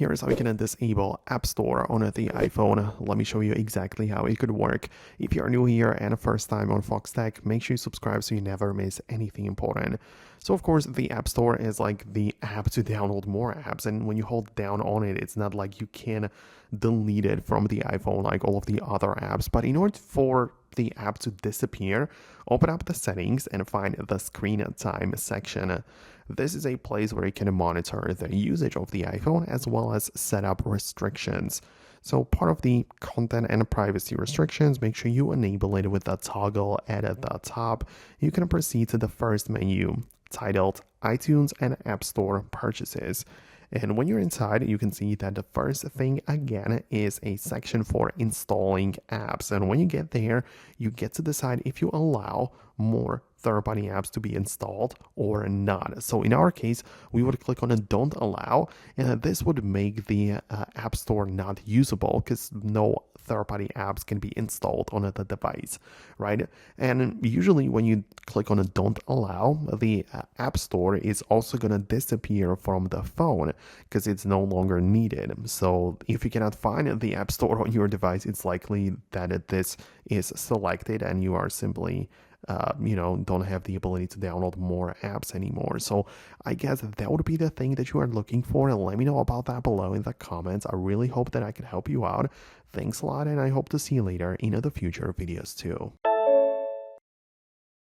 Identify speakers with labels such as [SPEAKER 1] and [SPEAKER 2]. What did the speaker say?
[SPEAKER 1] Here's how you can disable App Store on the iPhone. Let me show you exactly how it could work. If you're new here and first time on Foxtecc, make sure you subscribe so you never miss anything important. So of course, the App Store is like the app to download more apps, and when you hold down on it, it's not like you can delete it from the iPhone like all of the other apps. But in order for the app to disappear, open up the settings and find the screen time section. This is a place where you can monitor the usage of the iPhone as well as set up restrictions. So part of the content and privacy restrictions, make sure you enable it with the toggle at the top. You can proceed to the first menu titled iTunes and App Store Purchases. And when you're inside, you can see that the first thing again is a section for installing apps. And when you get there, you get to decide if you allow more third-party apps to be installed or not. So in our case, we would click on a don't allow, and this would make the App Store not usable because no third-party apps can be installed on the device, right? And usually when you click on a don't allow, the App Store is also going to disappear from the phone because it's no longer needed. So if you cannot find the App Store on your device, it's likely that this is selected and you are simply don't have the ability to download more apps anymore. So I guess that would be the thing that you are looking for, and let me know about that below in the comments. I really hope that I can help you out. Thanks a lot, and I hope to see you later in the future videos too.